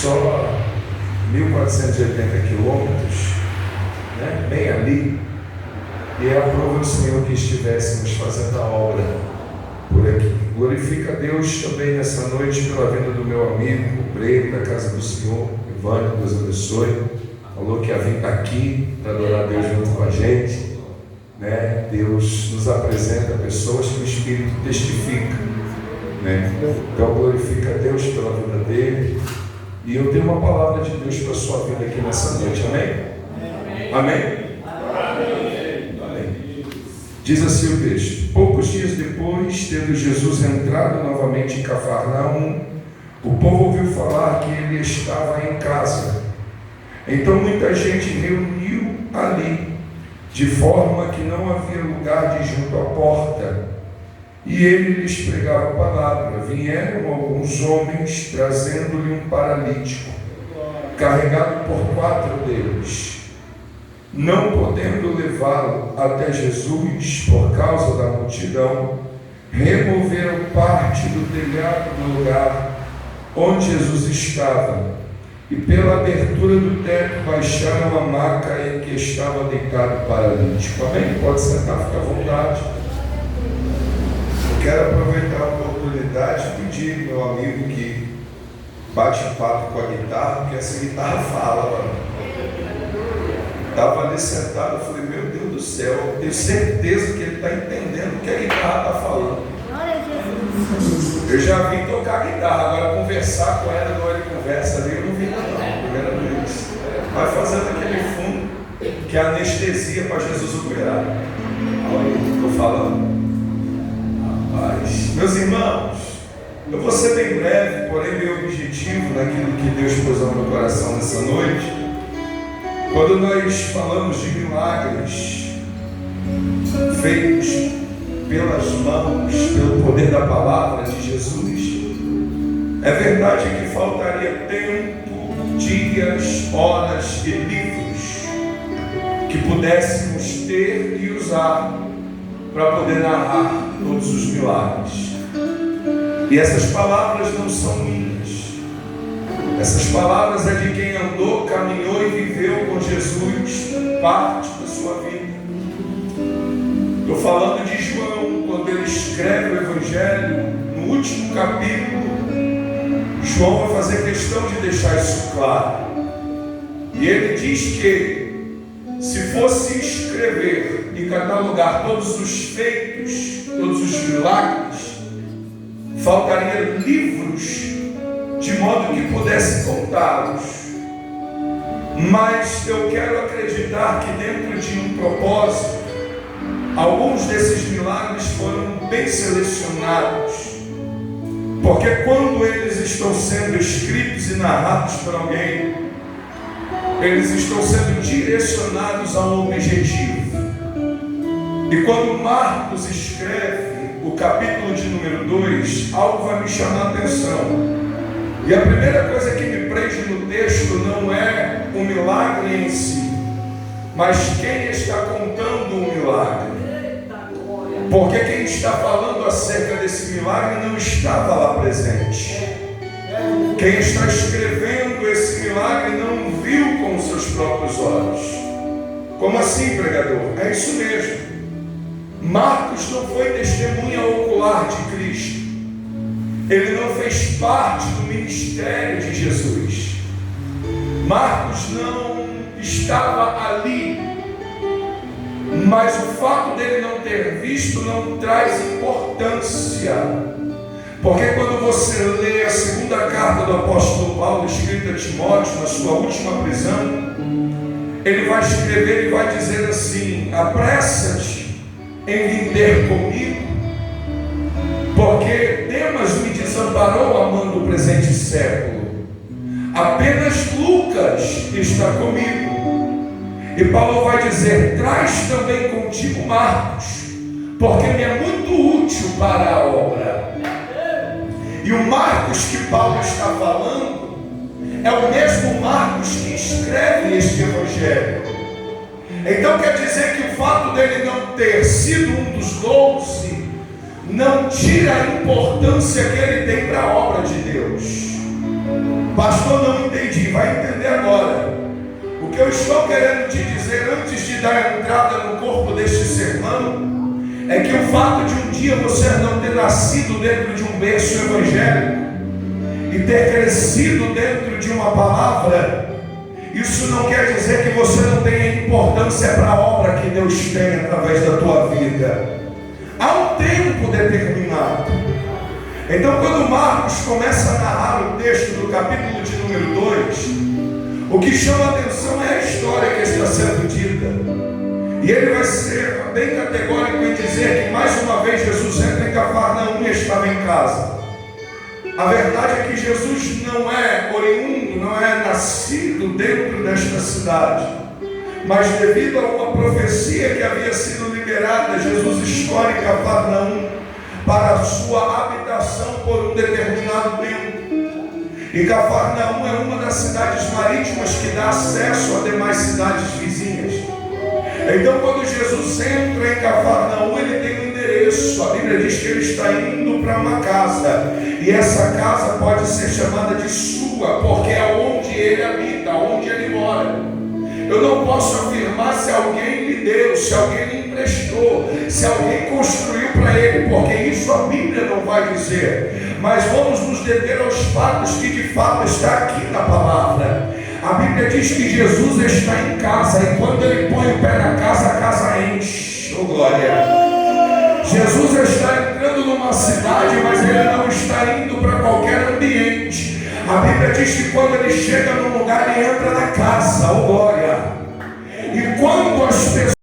só 1.480 quilômetros, né? Bem ali, e aprova o Senhor que estivéssemos fazendo a obra por aqui. Glorifica a Deus também nessa noite pela vinda do meu amigo, obreiro da casa do Senhor, Evânio, Deus abençoe. Falou que ia vir aqui para adorar a Deus junto com a gente, né? Deus nos apresenta pessoas que o Espírito testifica, né? Então glorifica a Deus pela vida dele. E eu tenho uma palavra de Deus para a sua vida aqui nessa noite, amém? Amém? Diz assim o texto: poucos dias depois, tendo Jesus entrado novamente em Cafarnaum, o povo ouviu falar que ele estava em casa. Então muita gente reuniu ali, de forma que não havia lugar de junto à porta, e ele lhes pregava a palavra. Vieram alguns homens, trazendo-lhe um paralítico, carregado por 4 deles. Não podendo levá-lo até Jesus por causa da multidão, removeram parte do telhado do lugar onde Jesus estava, e pela abertura do teto baixaram a maca em que estava deitado o paralítico. Amém? Pode sentar, fica à vontade. Eu quero aproveitar a oportunidade e pedir meu amigo que bate papo com a guitarra, porque essa guitarra fala, mano. Estava ali sentado, eu falei, meu Deus do céu, eu tenho certeza que ele está entendendo o que a guitarra está falando. Eu já vim tocar guitarra, agora conversar com ela, igual ele conversa ali, eu não vi não, primeira vez. Vai fazendo aquele fundo, que é anestesia para Jesus operar. Olha o que estou falando. Rapaz, meus irmãos, eu vou ser bem breve, porém meu objetivo naquilo que Deus pôs no meu coração nessa noite. Quando nós falamos de milagres feitos pelas mãos, pelo poder da palavra de Jesus, é verdade que faltaria tempo, dias, horas e livros que pudéssemos ter e usar para poder narrar todos os milagres. E essas palavras não são minhas. Essas palavras é de quem andou, caminhou e viveu com Jesus parte da sua vida. Estou falando de João, quando ele escreve o Evangelho, no último capítulo, João vai fazer questão de deixar isso claro. E ele diz que, se fosse escrever e catalogar todos os feitos, todos os milagres, faltaria livros de modo que pudesse contá-los. Mas eu quero acreditar que dentro de um propósito, alguns desses milagres foram bem selecionados, porque quando eles estão sendo escritos e narrados por alguém, eles estão sendo direcionados a um objetivo. E quando Marcos escreve o capítulo de número 2, algo vai me chamar a atenção. E a primeira coisa que me prende no texto não é o milagre em si, mas quem está contando o milagre. Porque quem está falando acerca desse milagre não estava lá presente. Quem está escrevendo esse milagre não viu com os seus próprios olhos. Como assim, pregador? É isso mesmo. Marcos não foi testemunha ocular de Cristo. Ele não fez parte do ministério de Jesus. Marcos não estava ali. Mas o fato dele não ter visto não traz importância. Porque quando você lê a segunda carta do apóstolo Paulo, escrita a Timóteo, na sua última prisão, ele vai escrever e vai dizer assim: apressa-te em vir ter comigo, porque Demas me desamparou amando o presente século. Apenas Lucas está comigo. E Paulo vai dizer: traz também contigo Marcos, porque me é muito útil para a obra. E o Marcos que Paulo está falando é o mesmo Marcos que escreve este Evangelho. Então quer dizer que o fato dele não ter sido um dos 12 não tira a importância que ele tem para a obra de Deus. Pastor, não entendi. que eu estou querendo te dizer antes de dar entrada no corpo deste sermão é que o fato de um dia você não ter nascido dentro de um berço evangélico e ter crescido dentro de uma palavra, isso não quer dizer que você não tenha importância para a obra que Deus tem através da tua vida. Há um tempo determinado. Então, quando Marcos começa a narrar o texto do capítulo de número 2, o que chama a atenção é a história que está sendo dita. E ele vai ser bem categórico em dizer que mais uma vez Jesus entra em Cafarnaum e estava em casa. A verdade é que Jesus não é oriundo, não é nascido dentro desta cidade, mas devido a uma profecia que havia sido liberada, Jesus escolhe Cafarnaum para a sua habitação por um determinado tempo. E Cafarnaum é uma das cidades marítimas que dá acesso a demais cidades vizinhas. Então, quando Jesus entra em Cafarnaum, ele tem um endereço. A Bíblia diz que ele está indo para uma casa, e essa casa pode ser chamada de sua, porque é onde ele habita, onde ele mora. Eu não posso afirmar se alguém lhe deu, se alguém lhe emprestou, se alguém construiu para ele, porque isso a Bíblia não vai dizer. Mas vamos nos deter aos fatos que de fato está aqui na palavra. A Bíblia diz que Jesus está em casa, e quando ele põe o pé na casa, a casa enche. Oh, glória! Jesus está entrando numa cidade, mas ele não está indo para qualquer ambiente. A Bíblia diz que quando ele chega num lugar, ele entra na casa. Oh, glória! E quando as pessoas